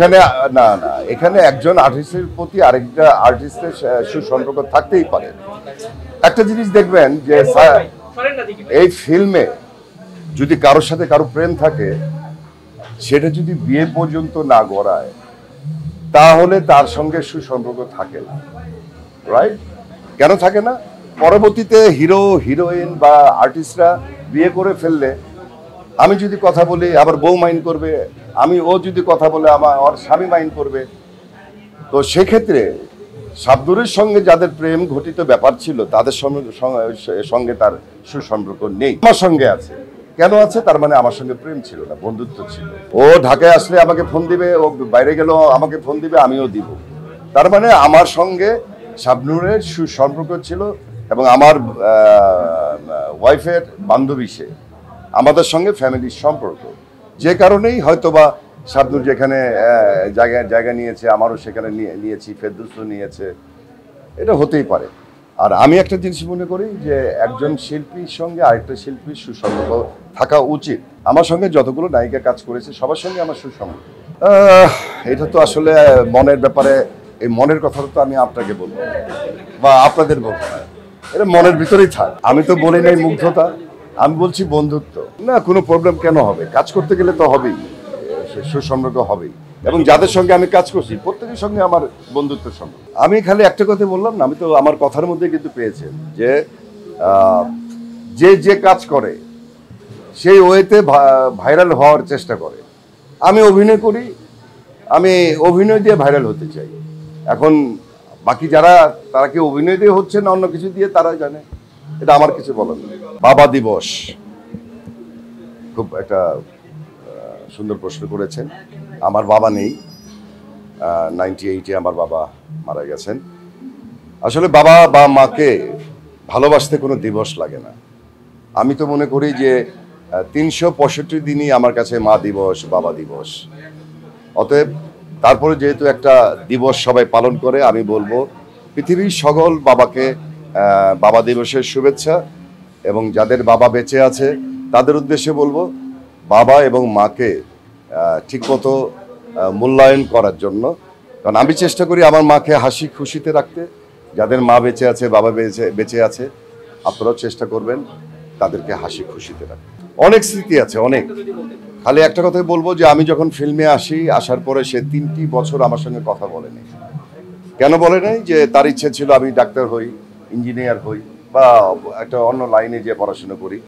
এখানে না না এখানে একজন আর্টিস্টের প্রতি আরেকটা আর্টিস্টের সুসম্পর্ক থাকতেই পারে। একটা জিনিস দেখবেন যে এই ফিল্মে যদি কারোর সাথে কারো প্রেম থাকে, সেটা যদি বিয়ে পর্যন্ত না গড়ায়, তাহলে তার সঙ্গে সুসম্পর্ক থাকে না। রাইট? কেন থাকে না? পরবর্তীতে হিরো হিরোইন বা আর্টিস্টরা বিয়ে করে ফেললে, আমি যদি কথা বলি আবার বউ মাইন্ড করবে, ও যদি কথা বলে ওর স্বামী মাইন্ড করবে। তো সেক্ষেত্রে শাবনূরের সঙ্গে যাদের প্রেম ঘটিত ব্যাপার ছিল, তাদের সঙ্গে তার সুসম্পর্ক নেই। আমার সঙ্গে আছে। কেন আছে? তার মানে আমার সঙ্গে প্রেম ছিল না, বন্ধুত্ব ছিল। ও ঢাকায় আসলে আমাকে ফোন দিবে, ও বাইরে গেলেও আমাকে ফোন দিবে, আমিও দিব। তার মানে আমার সঙ্গে শাবনূরের সুসম্পর্ক ছিল, এবং আমার ওয়াইফের বান্ধবী সে, আমাদের সঙ্গে ফ্যামিলির সম্পর্ক। যে কারণেই হয়তোবা শাবনূর যেখানে জায়গা নিয়েছে, আমারও সেখানে নিয়েছি, ফেরদৌসও নিয়েছে, এটা হতেই পারে। আর আমি একটা জিনিস মনে করি যে একজন শিল্পীর সঙ্গে আরেকটা শিল্পীর সুসম্পর্ক থাকা উচিত। আমার সঙ্গে যতগুলো নায়িকা কাজ করেছে সবার সঙ্গে আমার সুসম্পর্ক। এটা তো আসলে মনের ব্যাপারে, এই মনের কথাটা তো আমি আপনাকে বলবো বা আপনাদের বলবো না, এটা মনের ভিতরেই থাক। আমি তো বলি নাই মুগ্ধতা, আমি বলছি বন্ধুত্ব। না, কোনো প্রবলেম কেন হবে? কাজ করতে গেলে তো হবেই, সুসম্পর্ক হবেই। এবং যাদের সঙ্গে আমি কাজ করছি প্রত্যেকের সঙ্গে আমার বন্ধুত্বের সম্পর্ক। আমি খালি একটা কথা বললাম না, আমি তো আমার কথার মধ্যে কিন্তু পেয়েছেন যে যে কাজ করে সেই ওয়েতে ভাইরাল হওয়ার চেষ্টা করে। আমি অভিনয় করি, আমি অভিনয় দিয়ে ভাইরাল হতে চাই। এখন বাকি যারা, তারা কি অভিনয় দিয়ে হচ্ছে না অন্য কিছু দিয়ে, তারা জানে। এটা আমার কিছু বলার নেই। বাবা দিবস, খুব একটা সুন্দর প্রশ্ন করেছেন। আমার বাবা নেই, 98-এ আমার বাবা মারা গেছেন। আসলে বাবা বা মাকে ভালোবাসতে কোনো দিবস লাগে না। আমি তো মনে করি যে 365 দিনই আমার কাছে মা দিবস, বাবা দিবস। অতএব তারপরে যেহেতু একটা দিবস সবাই পালন করে, আমি বলবো পৃথিবীর সকল বাবাকে বাবা দিবসের শুভেচ্ছা। এবং যাদের বাবা বেঁচে আছে তাদের উদ্দেশ্যে বলবো বাবা এবং মাকে ঠিকমতো মূল্যায়ন করার জন্য। কারণ আমি চেষ্টা করি আমার মাকে হাসি খুশিতে রাখতে। যাদের মা বেঁচে আছে, বাবা বেঁচে আছে, আপনারাও চেষ্টা করবেন তাদেরকে হাসি খুশিতে রাখতে। অনেক স্মৃতি আছে, অনেক। খালি একটা কথাই বলবো যে আমি যখন ফিল্মে আসার পরে সে 3টি বছর আমার সঙ্গে কথা বলেনি। কেন বলে নাই? যে তার ইচ্ছে ছিল আমি ডাক্তার হই, ইঞ্জিনিয়ার হই, বা একটা অন্য লাইনে যে পড়াশোনা করি।